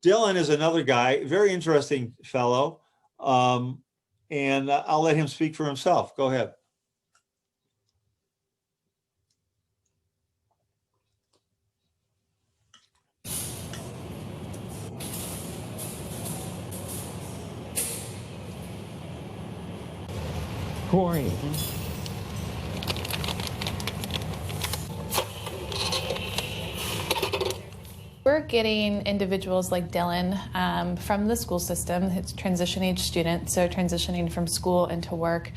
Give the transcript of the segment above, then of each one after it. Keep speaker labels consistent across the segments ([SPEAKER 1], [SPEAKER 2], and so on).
[SPEAKER 1] Dylan is another guy, very interesting fellow, and I'll let him speak for himself. Go ahead.
[SPEAKER 2] Who are you?
[SPEAKER 3] We're getting individuals like Dylan from the school system. It's transition age student, so transitioning from school into work.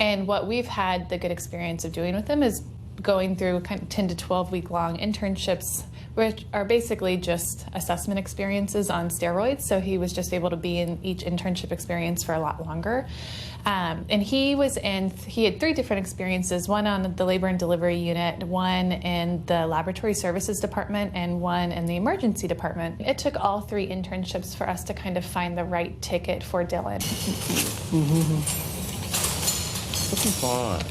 [SPEAKER 3] And what we've had the good experience of doing with them is going through kind of 10 to 12 week long internships, which are basically just assessment experiences on steroids. So he was just able to be in each internship experience for a lot longer. And he had 3 different experiences, one on the labor and delivery unit, one in the laboratory services department, and one in the emergency department. It took all 3 internships for us to kind of find the right ticket for Dylan.
[SPEAKER 2] Looking fun.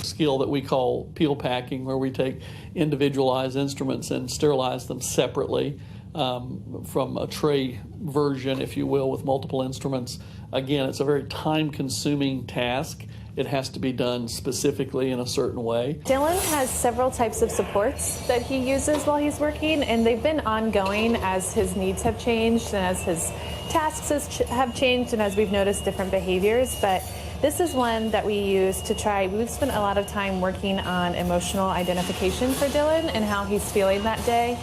[SPEAKER 4] Skill that we call peel packing, where we take individualized instruments and sterilize them separately from a tray version, if you will, with multiple instruments. Again, it's a very time-consuming task. It has to be done specifically in a certain way.
[SPEAKER 3] Dylan has several types of supports that he uses while he's working, and they've been ongoing as his needs have changed and as his tasks have changed and as we've noticed different behaviors. But this is one that we use to try. We've spent a lot of time working on emotional identification for Dylan and how he's feeling that day.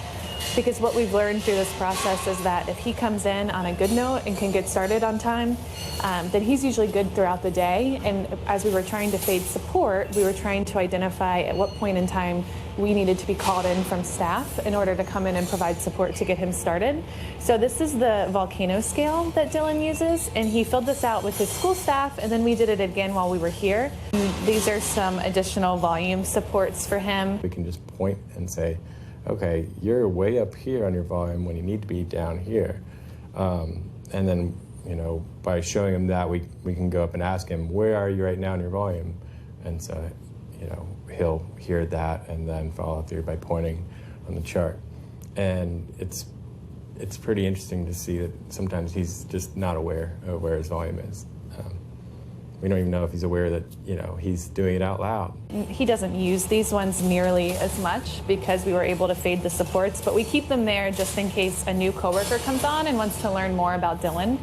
[SPEAKER 3] Because what we've learned through this process is that if he comes in on a good note and can get started on time, then he's usually good throughout the day. And as we were trying to fade support, we were trying to identify at what point in time we needed to be called in from staff in order to come in and provide support to get him started. So this is the volcano scale that Dylan uses, and he filled this out with his school staff, and then we did it again while we were here. These are some additional volume supports for him.
[SPEAKER 5] We can just point and say, okay, you're way up here on your volume when you need to be down here. And then, you know, by showing him that, we can go up and ask him, where are you right now in your volume? And so, you know, he'll hear that and then follow through by pointing on the chart. And it's pretty interesting to see that sometimes he's just not aware of where his volume is. We don't even know if he's aware that, you know, he's doing it out loud.
[SPEAKER 3] He doesn't use these ones nearly as much because we were able to fade the supports, but we keep them there just in case a new coworker comes on and wants to learn more about Dylan.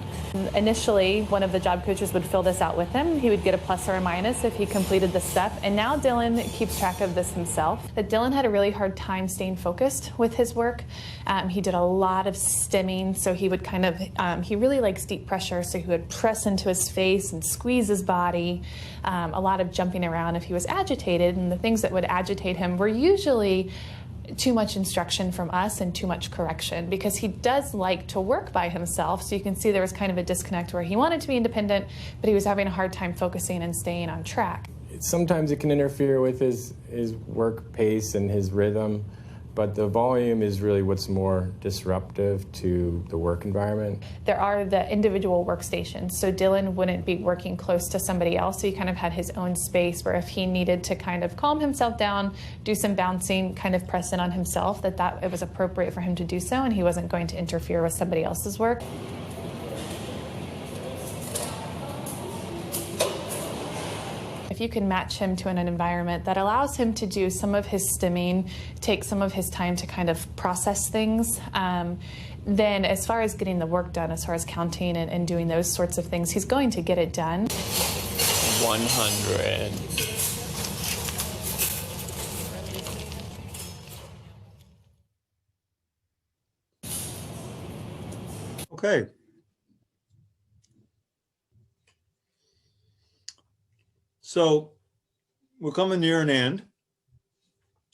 [SPEAKER 3] Initially, one of the job coaches would fill this out with him. He would get a plus or a minus if he completed the step, and now Dylan keeps track of this himself. But Dylan had a really hard time staying focused with his work. He did a lot of stimming, so he would kind of, he really likes deep pressure, so he would press into his face and squeeze his body. A lot of jumping around if he was agitated, and the things that would agitate him were usually too much instruction from us and too much correction, because he does like to work by himself. So you can see there was kind of a disconnect where he wanted to be independent, but he was having a hard time focusing and staying on track.
[SPEAKER 5] Sometimes it can interfere with his work pace and his rhythm, but the volume is really what's more disruptive to the work environment.
[SPEAKER 3] There are the individual workstations, so Dylan wouldn't be working close to somebody else, so he kind of had his own space where if he needed to kind of calm himself down, do some bouncing, kind of press in on himself, that it was appropriate for him to do so, and he wasn't going to interfere with somebody else's work. If you can match him to an environment that allows him to do some of his stimming, take some of his time to kind of process things, then as far as getting the work done, as far as counting and doing those sorts of things, he's going to get it done.
[SPEAKER 2] 100.
[SPEAKER 1] Okay. So we're coming near an end.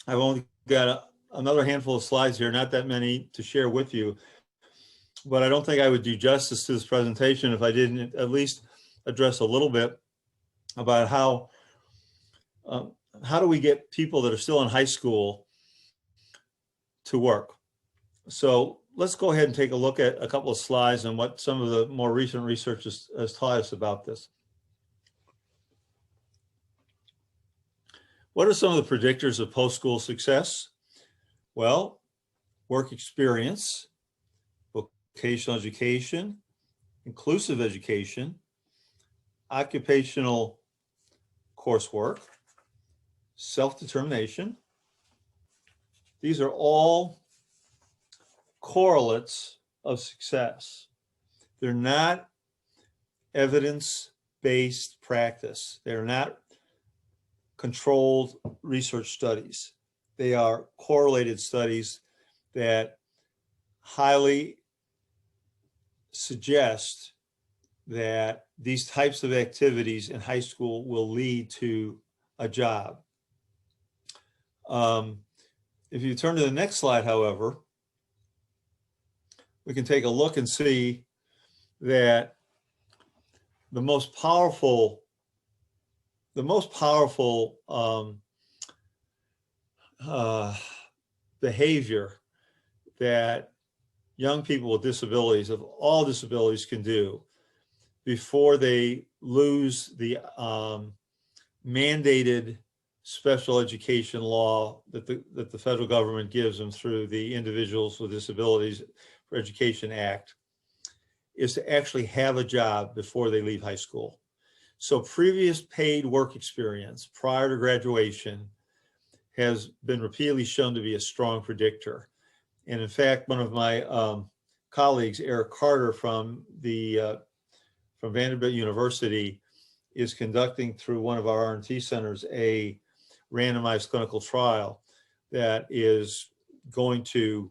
[SPEAKER 1] I've only got another handful of slides here, not that many to share with you, but I don't think I would do justice to this presentation if I didn't at least address a little bit about how do we get people that are still in high school to work. So let's go ahead and take a look at a couple of slides and what some of the more recent research has taught us about this. What are some of the predictors of post-school success? Well, work experience, vocational education, inclusive education, occupational coursework, self-determination. These are all correlates of success. They're not evidence-based practice. They're not controlled research studies. They are correlated studies that highly suggest that these types of activities in high school will lead to a job. If you turn to the next slide, however, we can take a look and see that the most powerful behavior that young people with disabilities, of all disabilities, can do before they lose the mandated special education law that the federal government gives them through the Individuals with Disabilities for Education Act, is to actually have a job before they leave high school. So previous paid work experience prior to graduation has been repeatedly shown to be a strong predictor. And in fact, one of my colleagues, Eric Carter from Vanderbilt University, is conducting through one of our R&T centers a randomized clinical trial that is going to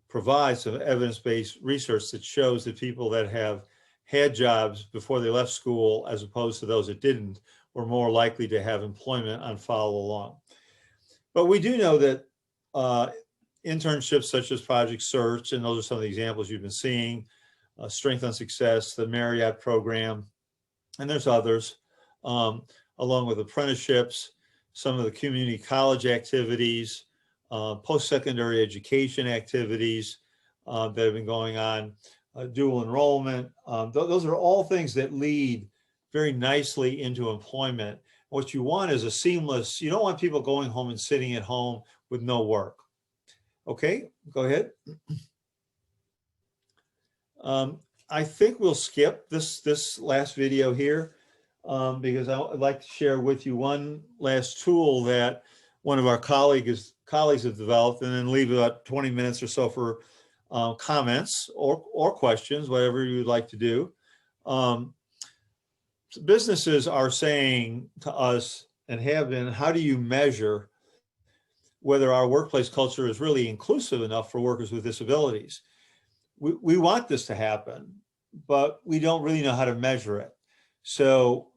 [SPEAKER 1] provide some evidence-based research that shows that people that have had jobs before they left school, as opposed to those that didn't, were more likely to have employment on follow along. But we do know that internships such as Project Search, and those are some of the examples you've been seeing, Strength on Success, the Marriott program, and there's others, along with apprenticeships, some of the community college activities, post-secondary education activities that have been going on, dual enrollment. Those are all things that lead very nicely into employment. What you want is a seamless, you don't want people going home and sitting at home with no work. Okay, go ahead. I think we'll skip this last video here because I'd like to share with you one last tool that one of our colleagues have developed, and then leave about 20 minutes or so for comments or questions, whatever you'd like to do. Businesses are saying to us, and have been, how do you measure whether our workplace culture is really inclusive enough for workers with disabilities? We want this to happen, but we don't really know how to measure it. So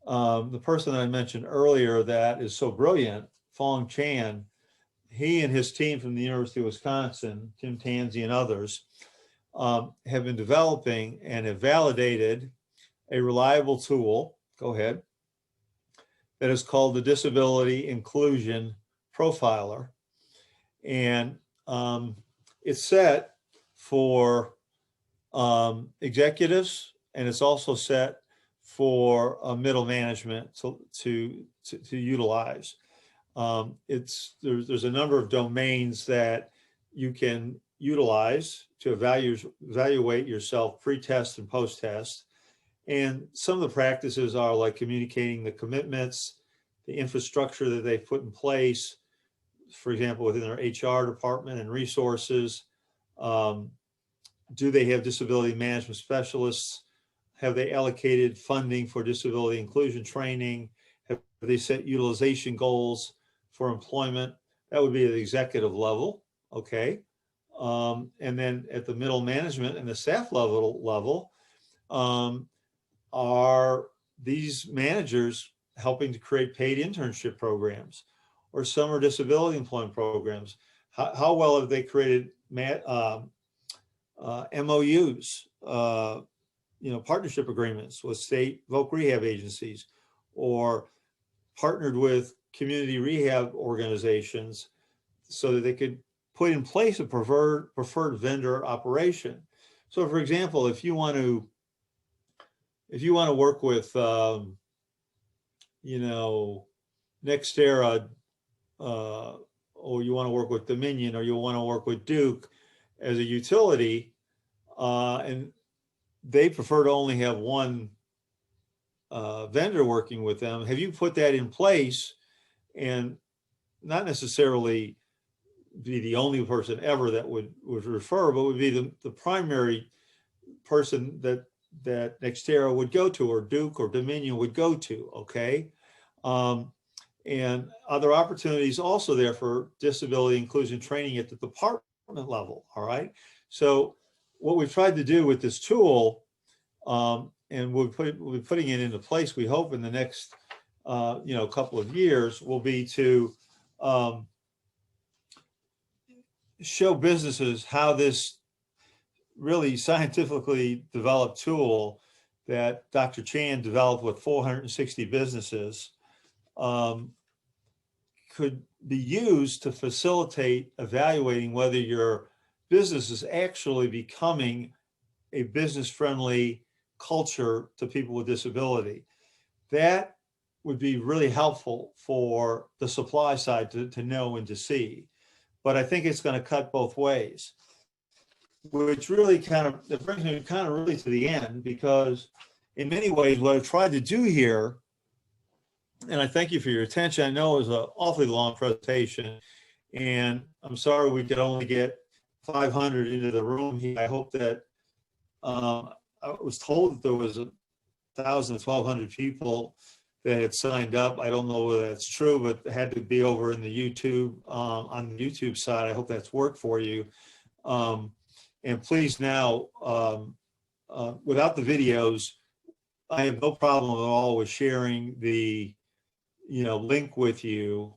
[SPEAKER 1] the person that I mentioned earlier that is so brilliant, Fong Chan, he and his team from the University of Wisconsin, Tim Tansey and others, have been developing and have validated a reliable tool, go ahead, that is called the Disability Inclusion Profiler. And it's set for executives, and it's also set for middle management to utilize. There's a number of domains that you can utilize to evaluate yourself pre-test and post-test. And some of the practices are like communicating the commitments, the infrastructure that they've put in place, for example, within their HR department and resources. Do they have disability management specialists? Have they allocated funding for disability inclusion training? Have they set utilization goals for employment? That would be at the executive level, okay? And then at the middle management and the staff level, are these managers helping to create paid internship programs or summer disability employment programs? How well have they created MOUs, partnership agreements with state voc rehab agencies, or partnered with community rehab organizations so that they could put in place a preferred vendor operation? So for example, if you want to work with, Nextera, or you want to work with Dominion, or you want to work with Duke as a utility, and they prefer to only have one vendor working with them. Have you put that in place, and not necessarily be the only person ever that would refer, but would be the primary person that Nextera would go to, or Duke or Dominion would go to, okay? And other opportunities also there for disability inclusion training at the department level, all right? So what we've tried to do with this tool, and we'll be putting it into place, we hope in the next couple of years, will be to show businesses how this really scientifically developed tool that Dr. Chan developed with 460 businesses could be used to facilitate evaluating whether your business is actually becoming a business-friendly culture to people with disability. That would be really helpful for the supply side to know and to see. But I think it's going to cut both ways, which really that brings me kind of really to the end, because in many ways what I've tried to do here, and I thank you for your attention. I know it was an awfully long presentation, and I'm sorry we could only get 500 into the room here. I hope that I was told that there was 1,000, 1,200 people that had signed up. I don't know whether that's true, but it had to be over in the YouTube, on the YouTube side. I hope that's worked for you. And please now, without the videos, I have no problem at all with sharing the link with you.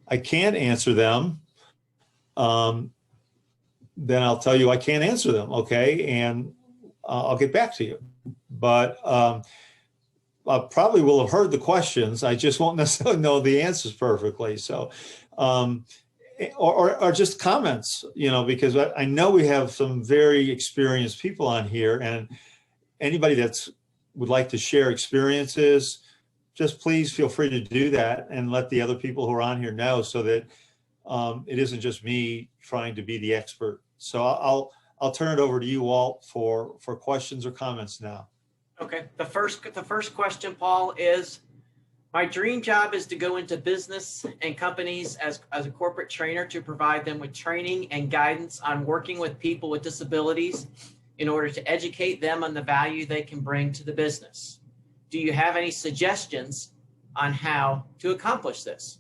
[SPEAKER 1] I can't answer them, then I'll tell you I can't answer them, okay? And I'll get back to you. But I probably will have heard the questions. I just won't necessarily know the answers perfectly. So, or just comments, because I know we have some very experienced people on here, and anybody that's would like to share experiences, just please feel free to do that and let the other people who are on here know, so that it isn't just me trying to be the expert. So I'll turn it over to you, Walt, for questions or comments now.
[SPEAKER 6] Okay. The first question, Paul, is my dream job is to go into business and companies as a corporate trainer to provide them with training and guidance on working with people with disabilities in order to educate them on the value they can bring to the business. Do you have any suggestions on how to accomplish this?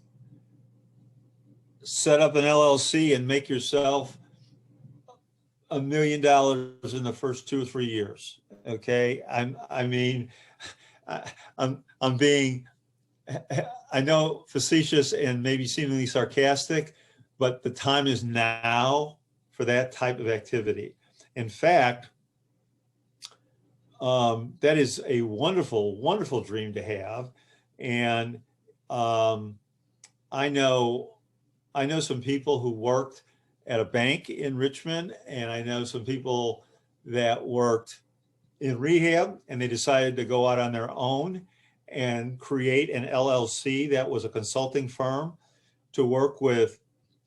[SPEAKER 1] Set up an LLC and make yourself $1 million in the first 2 or 3 years. Okay, I'm being, I know, facetious and maybe seemingly sarcastic, but the time is now for that type of activity. In fact, that is a wonderful, wonderful dream to have. And I know some people who worked at a bank in Richmond, and I know some people that worked in rehab, and they decided to go out on their own and create an LLC that was a consulting firm to work with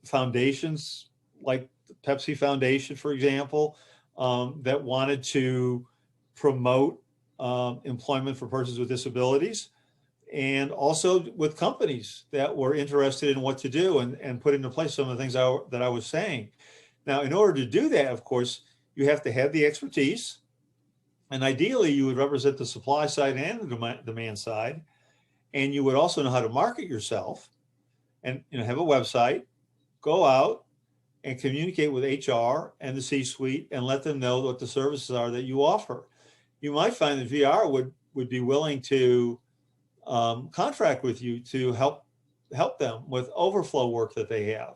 [SPEAKER 1] foundations like the Pepsi Foundation, for example, that wanted to promote employment for persons with disabilities, and also with companies that were interested in what to do and put into place some of the things that I was saying. Now, in order to do that, of course, you have to have the expertise, and ideally you would represent the supply side and the demand side, and you would also know how to market yourself, and have a website, go out and communicate with HR and the C-suite and let them know what the services are that you offer. You might find that VR would be willing to contract with you to help them with overflow work that they have.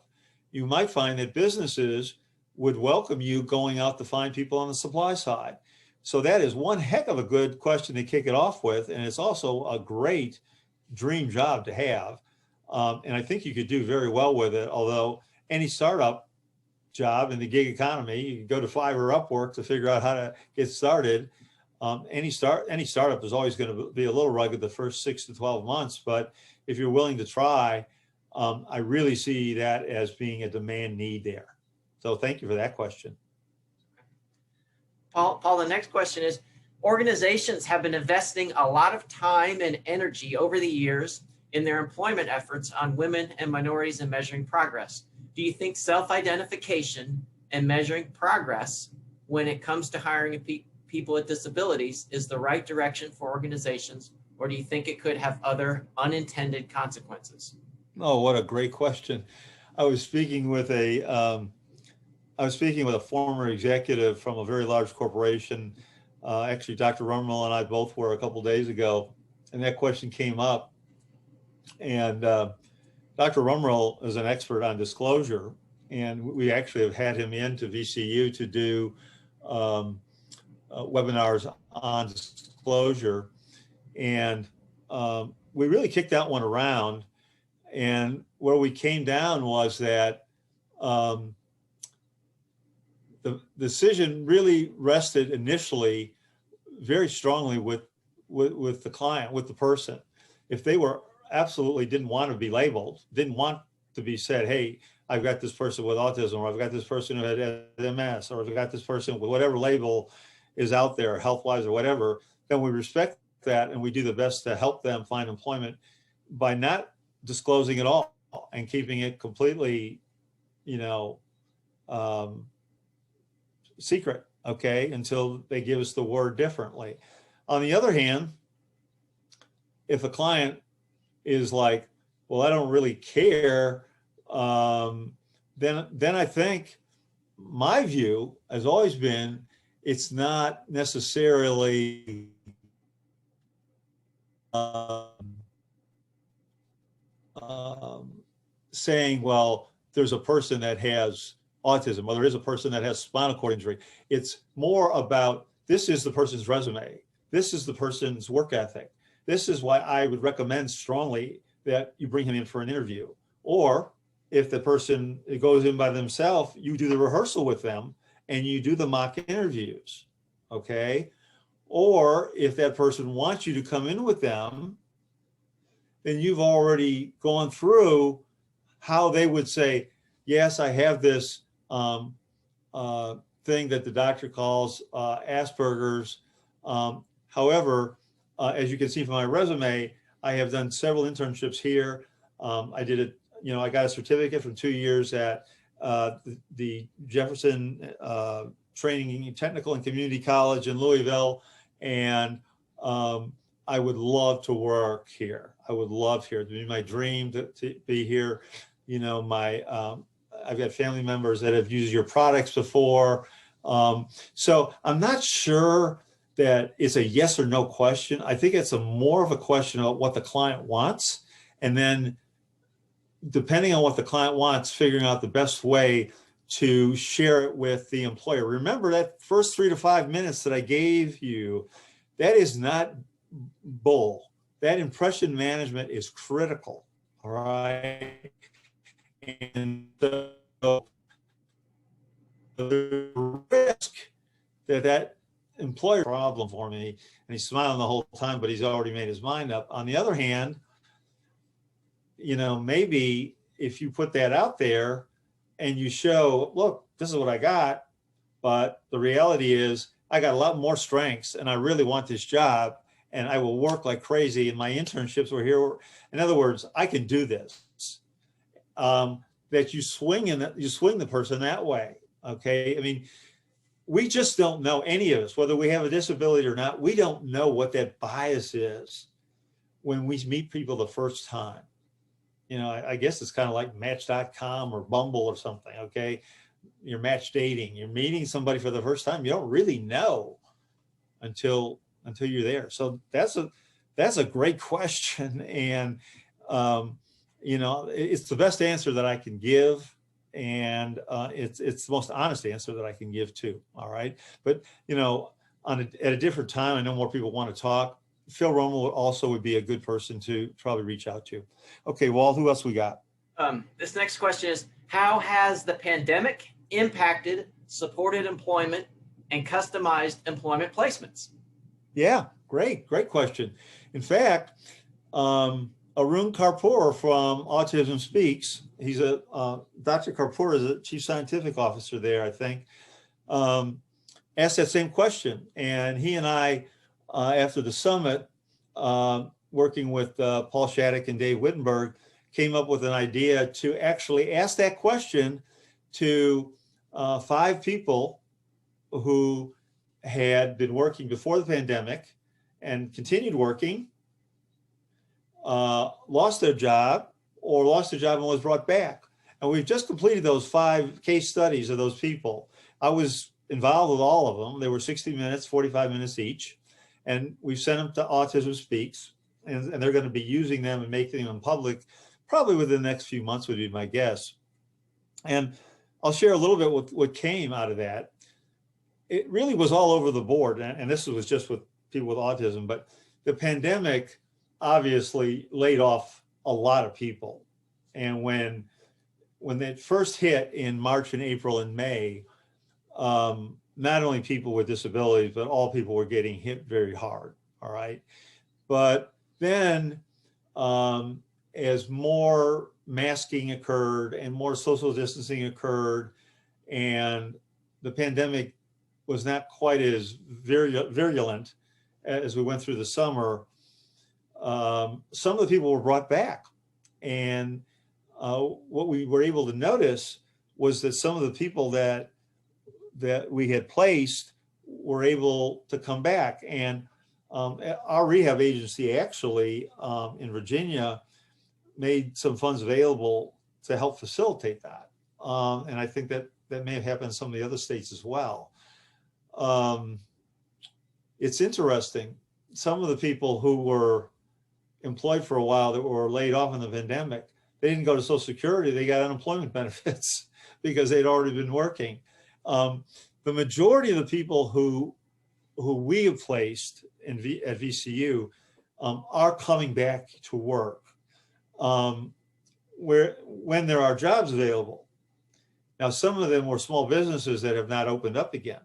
[SPEAKER 1] You might find that businesses would welcome you going out to find people on the supply side. So that is one heck of a good question to kick it off with. And it's also a great dream job to have. And I think you could do very well with it. Although any startup job in the gig economy, you can go to Fiverr or Upwork to figure out how to get started. Any startup is always going to be a little rugged the first 6 to 12 months. But if you're willing to try, I really see that as being a demand need there. So thank you for that question.
[SPEAKER 6] Paul, the next question is, organizations have been investing a lot of time and energy over the years in their employment efforts on women and minorities and measuring progress. Do you think self-identification and measuring progress when it comes to hiring people with disabilities is the right direction for organizations, or do you think it could have other unintended consequences?
[SPEAKER 1] Oh, what a great question. I was speaking with a former executive from a very large corporation. Actually, Dr. Rumrell and I both were a couple of days ago, and that question came up. And Dr. Rumrell is an expert on disclosure, and we actually have had him into VCU to do webinars on disclosure. And we really kicked that one around. And where we came down was that the decision really rested initially very strongly with the client, with the person. If they were absolutely didn't want to be labeled, didn't want to be said, hey, I've got this person with autism, or I've got this person who had MS, or I've got this person with whatever label is out there, health-wise or whatever, then we respect that and we do the best to help them find employment by not disclosing it all and keeping it completely, secret, okay, until they give us the word differently. On the other hand, if a client is like, well, I don't really care, then I think my view has always been it's not necessarily saying, well, there's a person that has autism, or there is a person that has spinal cord injury. It's more about, this is the person's resume. This is the person's work ethic. This is why I would recommend strongly that you bring him in for an interview. Or if the person goes in by themselves, you do the rehearsal with them and you do the mock interviews, okay? Or if that person wants you to come in with them, then you've already gone through how they would say, yes, I have this thing that the doctor calls Asperger's. However, as you can see from my resume, I have done several internships here. I did it, I got a certificate from 2 years at the Jefferson Training Technical and Community College in Louisville. And I would love to work here. I would love here. To be my dream to be here. I've got family members that have used your products before. So I'm not sure that it's a yes or no question. I think it's more of a question of what the client wants. And then depending on what the client wants, figuring out the best way to share it with the employer. Remember that first 3 to 5 minutes that I gave you, that is not bull. That impression management is critical, all right? And the risk that employer problem for me, and he's smiling the whole time, but he's already made his mind up. On the other hand, maybe if you put that out there and you show, look, this is what I got, but the reality is I got a lot more strengths and I really want this job and I will work like crazy and my internships were here. In other words, I can do this. That you swing the person that way, okay? I mean, we just don't know, any of us, whether we have a disability or not, we don't know what that bias is when we meet people the first time. I guess it's kind of like Match.com or Bumble or something, okay? You're match dating, you're meeting somebody for the first time, you don't really know until you're there. So that's a great question. And, it's the best answer that I can give. and it's the most honest answer that I can give too. All right, but you know, at a different time, I know more people want to talk. Phil Romo also would be a good person to probably reach out to. Okay, Walt, who else we got?
[SPEAKER 6] This next question is, how has the pandemic impacted supported employment and customized employment placements?
[SPEAKER 1] Yeah, great question. In fact, Arun Karpoor from Autism Speaks, he's Dr. Karpoor is a chief scientific officer there, I think, asked that same question. And he and I, after the summit, working with Paul Shattuck and Dave Wittenberg, came up with an idea to actually ask that question to 5 people who had been working before the pandemic and continued working, lost their job and was brought back. And we've just completed those 5 case studies of those people. I was involved with all of them. They were 60 minutes, 45 minutes each. And we've sent them to Autism Speaks, and they're going to be using them and making them public probably within the next few months would be my guess. And I'll share a little bit what came out of that. It really was all over the board, and this was just with people with autism, but the pandemic obviously laid off a lot of people. And when it first hit in March and April and May, not only people with disabilities, but all people were getting hit very hard, all right? But then as more masking occurred and more social distancing occurred, and the pandemic was not quite as virulent as we went through the summer, some of the people were brought back. And what we were able to notice was that some of the people that we had placed were able to come back. And our rehab agency actually in Virginia made some funds available to help facilitate that. And I think that may have happened in some of the other states as well. It's interesting. Some of the people who were employed for a while that were laid off in the pandemic, they didn't go to Social Security, they got unemployment benefits because they'd already been working. The majority of the people who we have placed at VCU are coming back to work when there are jobs available. Now, some of them were small businesses that have not opened up again.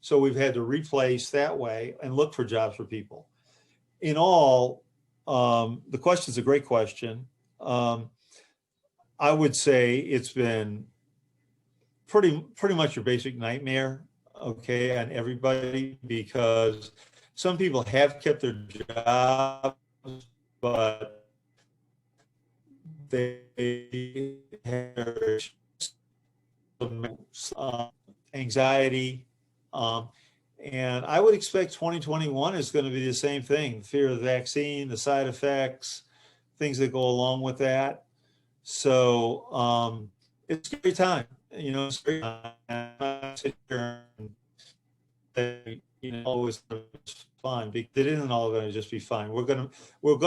[SPEAKER 1] So we've had to replace that way and look for jobs for people. In all, the question is a great question. I would say it's been pretty much your basic nightmare, okay, on everybody, because some people have kept their jobs, but they have anxiety. And I would expect 2021 is going to be the same thing. Fear of the vaccine, the side effects, things that go along with that. So it's a great time. You know, it's a great time. Sit here and say, you know, always fine. It isn't all going to just be fine. We're going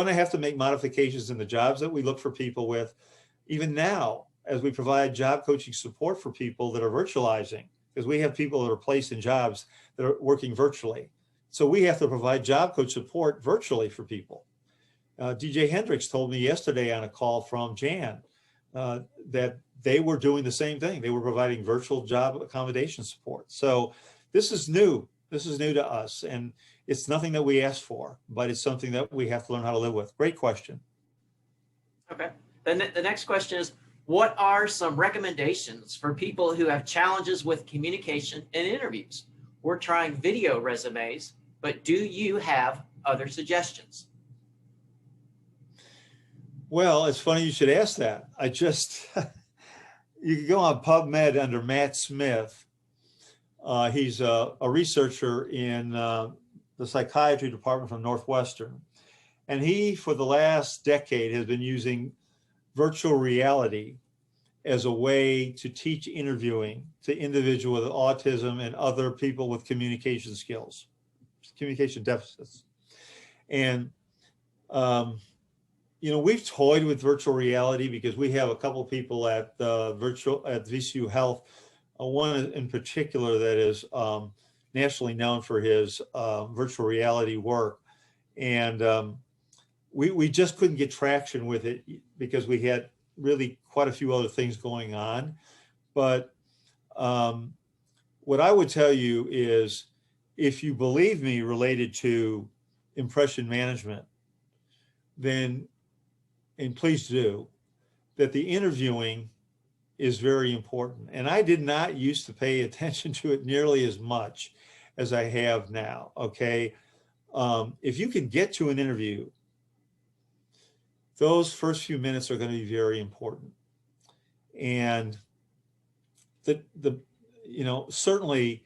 [SPEAKER 1] to have to make modifications in the jobs that we look for people with, even now, as we provide job coaching support for people that are virtualizing, because we have people that are placed in jobs that are working virtually. So we have to provide job coach support virtually for people. DJ Hendricks told me yesterday on a call from Jan that they were doing the same thing. They were providing virtual job accommodation support. So this is new. This is new to us, and it's nothing that we asked for, but it's something that we have to learn how to live with. Great question.
[SPEAKER 6] Okay. The next question is, what are some recommendations for people who have challenges with communication and interviews? We're trying video resumes, but do you have other suggestions?
[SPEAKER 1] Well, it's funny you should ask that. You can go on PubMed under Matt Smith. He's a researcher in the psychiatry department from Northwestern. And he, for the last decade, has been using virtual reality as a way to teach interviewing to individuals with autism and other people with communication skills, communication deficits. And you know, we've toyed with virtual reality because we have a couple of people at VCU Health, one in particular that is nationally known for his virtual reality work. And we just couldn't get traction with it because we had really quite a few other things going on. But what I would tell you is, if you believe me related to impression management, then, and please do, that the interviewing is very important. And I did not used to pay attention to it nearly as much as I have now, okay? If you can get to an interview, those first few minutes are going to be very important. And you know, certainly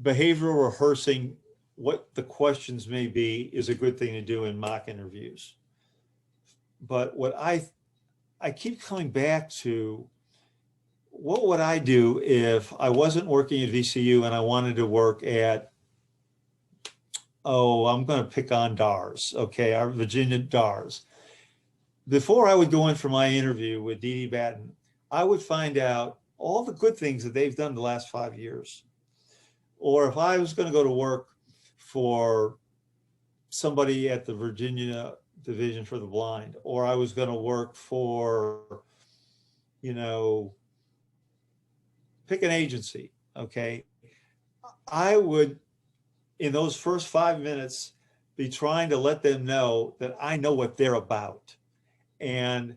[SPEAKER 1] behavioral rehearsing what the questions may be is a good thing to do in mock interviews. But what I keep coming back to, what would I do if I wasn't working at VCU and I wanted to work at, oh, I'm going to pick on DARS, okay, our Virginia DARS. Before I would go in for my interview with Dee Dee Batten, I would find out all the good things that they've done the last 5 years. Or if I was going to go to work for somebody at the Virginia Division for the Blind, or I was going to work for, you know, pick an agency, okay, I would, in those first 5 minutes, be trying to let them know that I know what they're about, and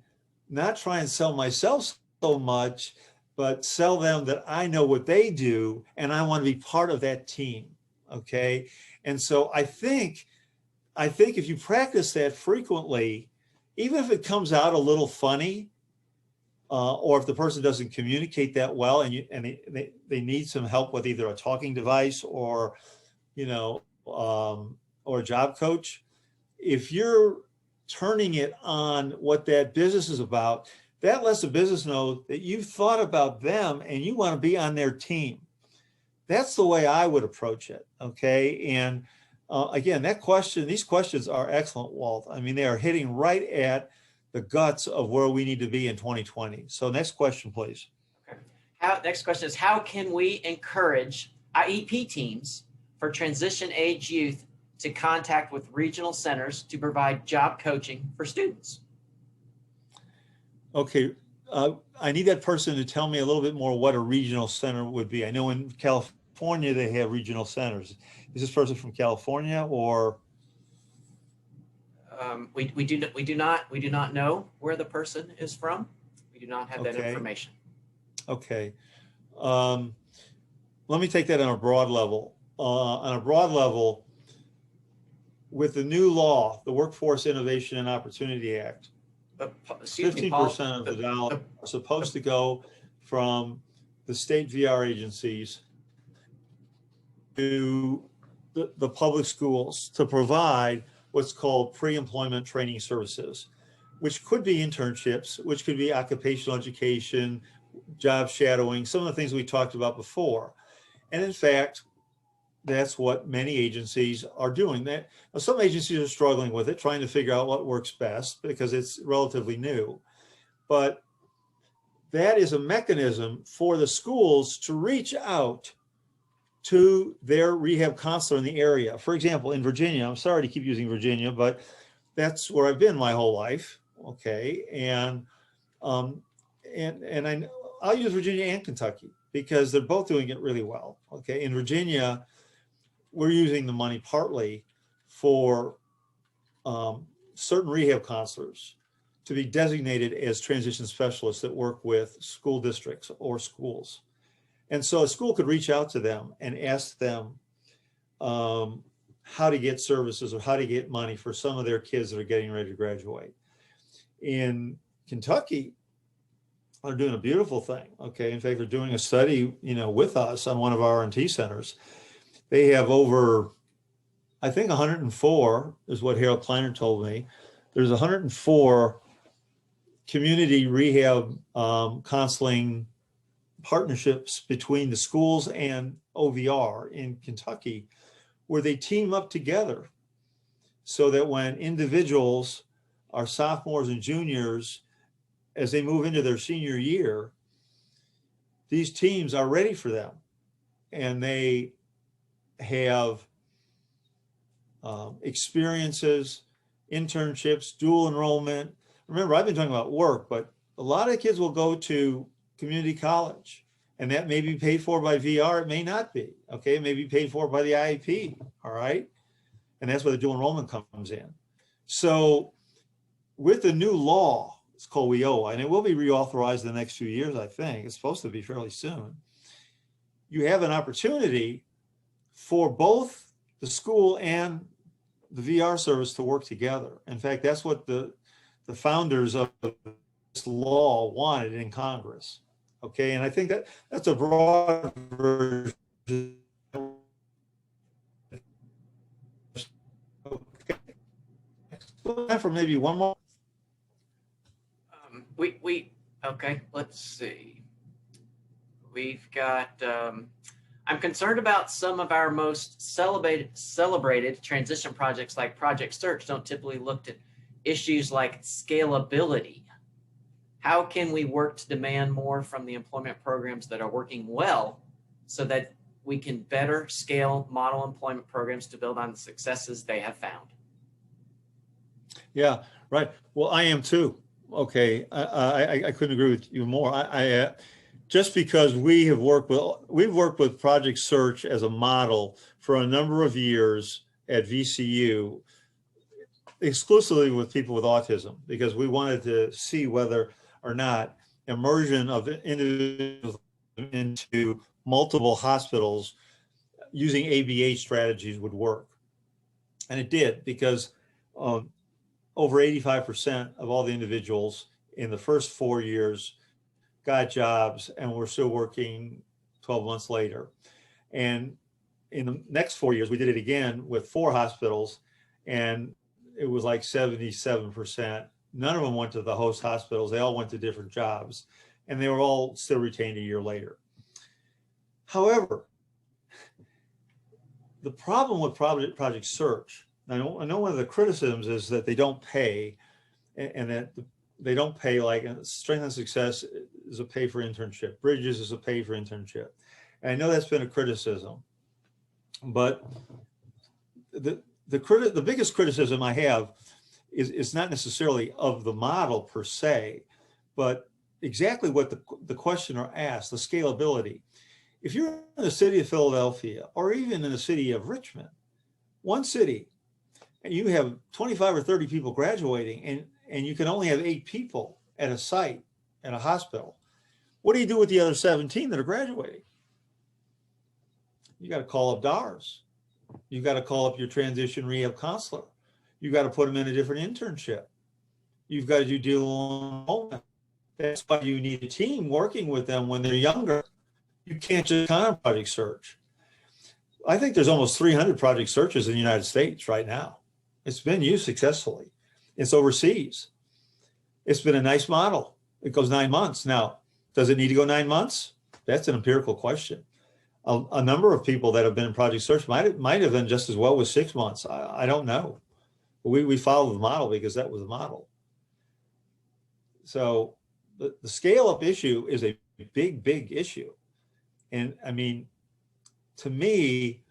[SPEAKER 1] not try and sell myself so much, but sell them that I know what they do and I want to be part of that team, okay? And so I think if you practice that frequently, even if it comes out a little funny, or if the person doesn't communicate that well and they need some help with either a talking device or, you know, or a job coach, if you're turning it on what that business is about, that lets the business know that you've thought about them and you want to be on their team. That's the way I would approach it, okay? And again, these questions are excellent, Walt. I mean, they are hitting right at the guts of where we need to be in 2020. So next question, please.
[SPEAKER 6] Okay. Next question is, how can we encourage IEP teams for transition age youth to contact with regional centers to provide job coaching for students?
[SPEAKER 1] Okay, I need that person to tell me a little bit more what a regional center would be. I know in California they have regional centers. Is this person from California or?
[SPEAKER 6] We do not know where the person is from. We do not have that information.
[SPEAKER 1] Okay. Let me take that on a broad level. On a broad level, with the new law, the Workforce Innovation and Opportunity Act, 15% of the dollars are supposed to go from the state VR agencies to the public schools to provide what's called pre-employment training services, which could be internships, which could be occupational education, job shadowing, some of the things we talked about before. And in fact, that's what many agencies are doing. That some agencies are struggling with it, trying to figure out what works best because it's relatively new. But that is a mechanism for the schools to reach out to their rehab counselor in the area. For example, in Virginia, I'm sorry to keep using Virginia, but that's where I've been my whole life. Okay, and I'll use Virginia and Kentucky because they're both doing it really well. Okay, in Virginia, we're using the money partly for certain rehab counselors to be designated as transition specialists that work with school districts or schools. And so a school could reach out to them and ask them how to get services or how to get money for some of their kids that are getting ready to graduate. In Kentucky, they're doing a beautiful thing. Okay, in fact, they're doing a study, you know, with us on one of our R&T centers. They have over, I think 104 is what Harold Kleiner told me. There's 104 community rehab counseling partnerships between the schools and OVR in Kentucky, where they team up together so that when individuals our sophomores and juniors, as they move into their senior year, these teams are ready for them, and they have experiences, internships, dual enrollment. Remember, I've been talking about work, but a lot of kids will go to community college, and that may be paid for by VR. It may not be. Okay, it may be paid for by the IEP. All right, and that's where the dual enrollment comes in. So with the new law, it's called WIOA, and it will be reauthorized in the next few years, I think. It's supposed to be fairly soon. You have an opportunity for both the school and the VR service to work together. In fact, that's what the founders of this law wanted in Congress. Okay, and I think that's a broad version. Okay, time for maybe one more.
[SPEAKER 6] Okay, let's see. We've got, I'm concerned about some of our most celebrated transition projects like Project Search don't typically look at issues like scalability. How can we work to demand more from the employment programs that are working well so that we can better scale model employment programs to build on the successes they have found?
[SPEAKER 1] Yeah, right. Well, I am too. Okay, I couldn't agree with you more. Just because we've worked with Project Search as a model for a number of years at VCU, exclusively with people with autism, because we wanted to see whether or not immersion of individuals into multiple hospitals using ABH strategies would work. And it did, because over 85% of all the individuals in the first 4 years got jobs and were still working 12 months later. And in the next 4 years, we did it again with 4 hospitals, and it was like 77%. None of them went to the host hospitals. They all went to different jobs, and they were all still retained a year later. However, the problem with Project Search, I know one of the criticisms is that they don't pay, and that they don't pay, like Strength and Success is a pay for internship. Bridges is a pay for internship. And I know that's been a criticism, but the biggest criticism I have is not necessarily of the model per se, but exactly what the questioner asked, the scalability. If you're in the city of Philadelphia, or even in the city of Richmond, one city, and you have 25 or 30 people graduating, and you can only have 8 people at a site, at a hospital, what do you do with the other 17 that are graduating? You got to call up DARS. You got to call up your transition rehab counselor. You got to put them in a different internship. You've got to do dual enrollment. That's why you need a team working with them when they're younger. You can't just count on Project Search. I think there's almost 300 Project Searches in the United States right now. It's been used successfully. It's overseas. It's been a nice model. It goes 9 months. Now, does it need to go 9 months? That's an empirical question. A number of people that have been in Project Search might have done just as well with 6 months. I don't know. We followed the model because that was the model. So the scale up issue is a big, big issue. And I mean, to me,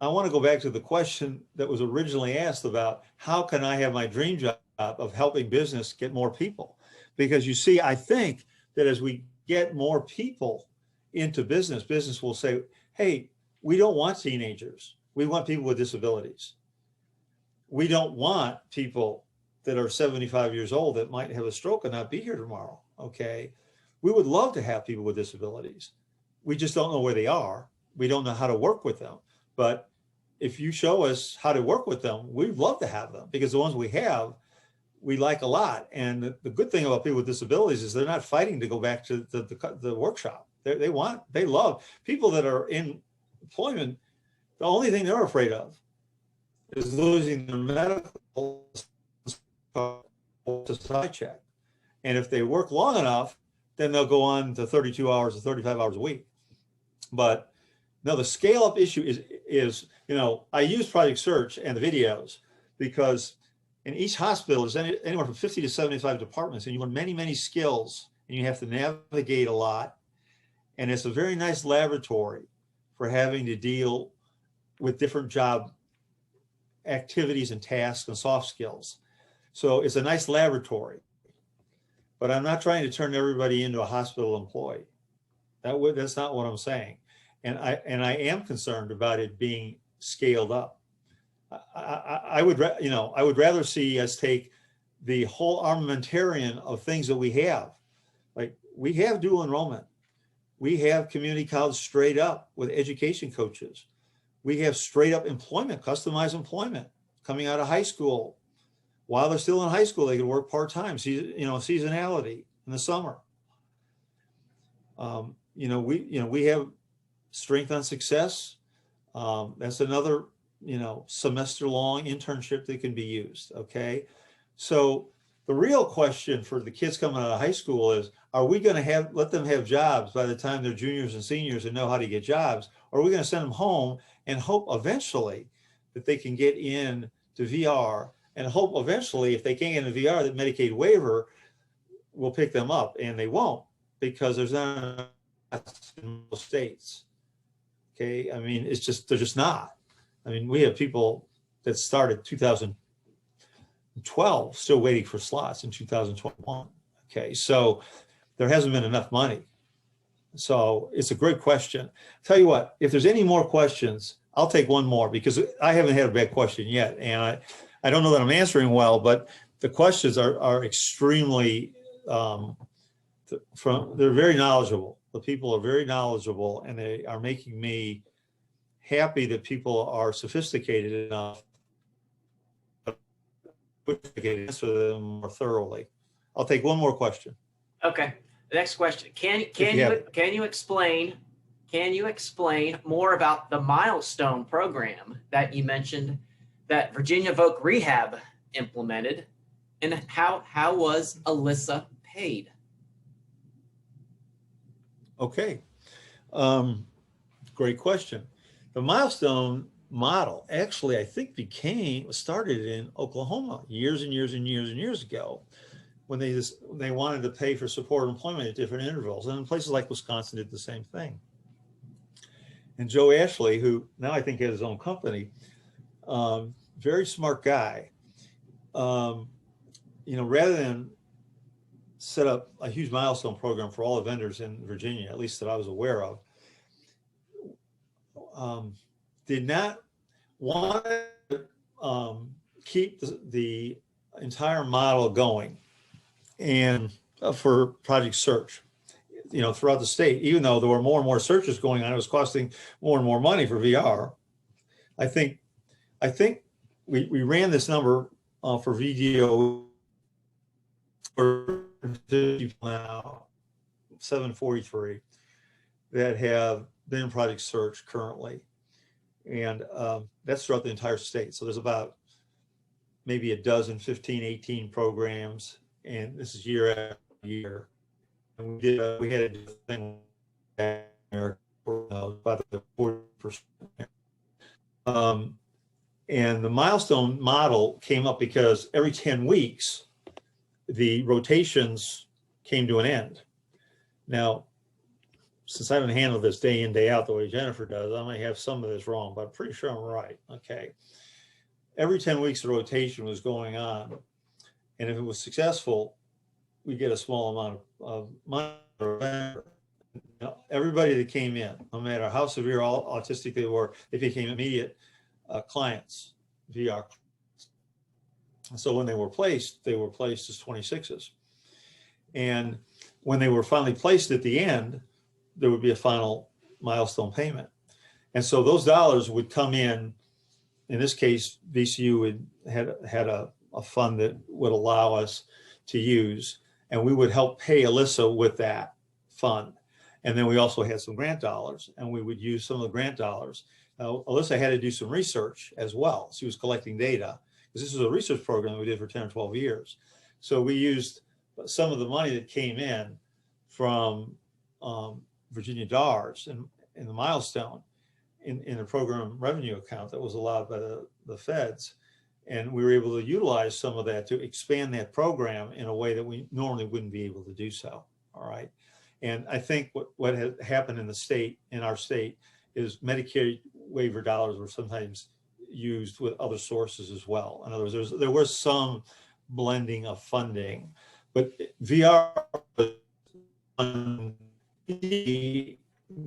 [SPEAKER 1] I want to go back to the question that was originally asked about how can I have my dream job of helping business get more people? Because you see, I think that as we get more people into business, business will say, hey, we don't want teenagers. We want people with disabilities. We don't want people that are 75 years old that might have a stroke and not be here tomorrow, okay? We would love to have people with disabilities. We just don't know where they are. We don't know how to work with them. But if you show us how to work with them, we'd love to have them, because the ones we have, we like a lot. And the good thing about people with disabilities is they're not fighting to go back to the workshop. They love people that are in employment. The only thing they're afraid of is losing their medical side check. And if they work long enough, then they'll go on to 32 hours or 35 hours a week. But no, the scale up issue is, you know, I use Project Search and the videos because And each hospital is anywhere from 50 to 75 departments, and you learn many, many skills, and you have to navigate a lot. And it's a very nice laboratory for having to deal with different job activities and tasks and soft skills. So it's a nice laboratory, but I'm not trying to turn everybody into a hospital employee. That's not what I'm saying. And I am concerned about it being scaled up. I would rather see us take the whole armamentarium of things that we have. Like, we have dual enrollment. We have community college straight up with education coaches. We have straight up employment, customized employment coming out of high school. While they're still in high school, they can work part-time, seasonality in the summer. We have strength on success. That's another, semester-long internship that can be used, okay? So the real question for the kids coming out of high school is, are we going to let them have jobs by the time they're juniors and seniors and know how to get jobs? Or are we going to send them home and hope eventually that they can get in to VR, and hope eventually, if they can't get into VR, that Medicaid waiver will pick them up? And they won't, because there's not enough in most states. Okay, I mean, they're just not. I mean, we have people that started 2012 still waiting for slots in 2021. Okay, so there hasn't been enough money. So it's a great question. Tell you what, if there's any more questions, I'll take one more, because I haven't had a bad question yet. And I don't know that I'm answering well, but the questions are extremely, they're very knowledgeable. The people are very knowledgeable, and they are making me happy that people are sophisticated enough to answer them more thoroughly. I'll take one more question.
[SPEAKER 6] Okay. The next question. Can you explain more about the Milestone program that you mentioned that Virginia Voc Rehab implemented, and how was Alyssa paid?
[SPEAKER 1] Okay. Great question. The Milestone model actually, I think, started in Oklahoma years and years and years and years ago, when they wanted to pay for support employment at different intervals. And in places like Wisconsin did the same thing. And Joe Ashley, who now I think has his own company, very smart guy, rather than set up a huge Milestone program for all the vendors in Virginia, at least that I was aware of, did not want to keep the entire model going, and for Project Search, throughout the state, even though there were more and more searches going on, it was costing more and more money for VR. I think we ran this number for VDO for now, 743 that have been in Project Search currently. And that's throughout the entire state. So there's about maybe a dozen, 15, 18 programs. And this is year after year. And we had a thing about the 40%. And the Milestone model came up because every 10 weeks, the rotations came to an end. Now, since I haven't handled this day in, day out the way Jennifer does, I may have some of this wrong, but I'm pretty sure I'm right. Okay. Every 10 weeks, the rotation was going on. And if it was successful, we get a small amount of money. Everybody that came in, no matter how severe or autistic they were, they became immediate clients, VR. So when they were placed as 26s. And when they were finally placed at the end, there would be a final Milestone payment. And so those dollars would come in this case, VCU had a fund that would allow us to use, and we would help pay Alyssa with that fund. And then we also had some grant dollars, and we would use some of the grant dollars. Now, Alyssa had to do some research as well. She was collecting data, because this was a research program that we did for 10 or 12 years. So we used some of the money that came in from Virginia DARS and the Milestone in a program revenue account that was allowed by the feds. And we were able to utilize some of that to expand that program in a way that we normally wouldn't be able to do so. All right. And I think what has happened in our state, is Medicare waiver dollars were sometimes used with other sources as well. In other words, there was some blending of funding, but VR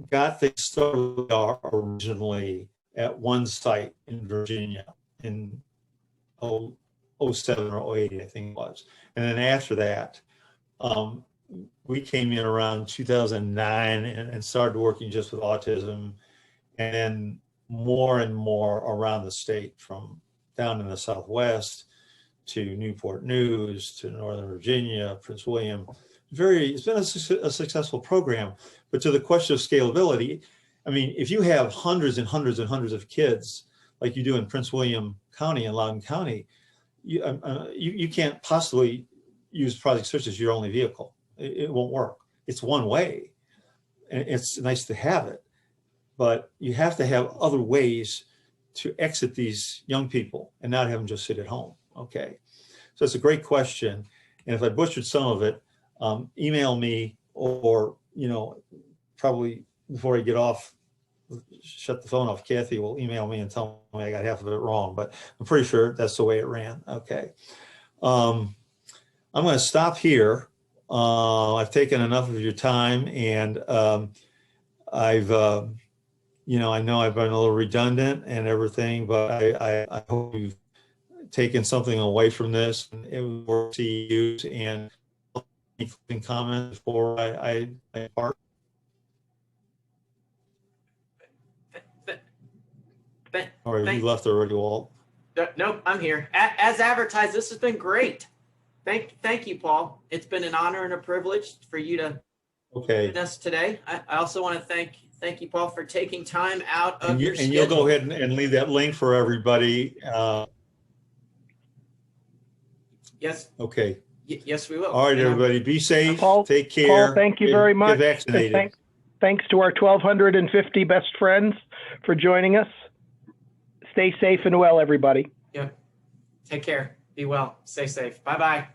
[SPEAKER 1] got things started originally at one site in Virginia in 07 or 08, I think it was. And then after that, we came in around 2009 and started working just with autism, and then more and more around the state, from down in the Southwest to Newport News to Northern Virginia, Prince William. It's been a successful program. But to the question of scalability, I mean, if you have hundreds and hundreds and hundreds of kids like you do in Prince William County and Loudoun County, you can't possibly use Project Search as your only vehicle. It won't work. It's one way, and it's nice to have it, but you have to have other ways to exit these young people and not have them just sit at home. Okay, so it's a great question, and if I butchered some of it, email me, or probably before I get off, shut the phone off, Kathy will email me and tell me I got half of it wrong, but I'm pretty sure that's the way it ran. Okay, I'm going to stop here. I've taken enough of your time, and I know I've been a little redundant and everything, but I hope you've taken something away from this, and it was worth to use. And any comments before I part? All right, you left already, Walt.
[SPEAKER 6] Nope, I'm here. As advertised, this has been great. Thank you, Paul. It's been an honor and a privilege for you to join us today. I also want to thank you, Paul, for taking time out of your schedule.
[SPEAKER 1] And you'll go ahead and leave that link for everybody.
[SPEAKER 6] Yes.
[SPEAKER 1] Okay.
[SPEAKER 6] Yes, we will.
[SPEAKER 1] All right, everybody, be safe.
[SPEAKER 7] Paul,
[SPEAKER 1] take care.
[SPEAKER 7] Paul, thank you very much.
[SPEAKER 1] Get vaccinated.
[SPEAKER 7] Thanks to our 1,250 best friends for joining us. Stay safe and well, everybody.
[SPEAKER 6] Yeah. Take care. Be well. Stay safe. Bye-bye.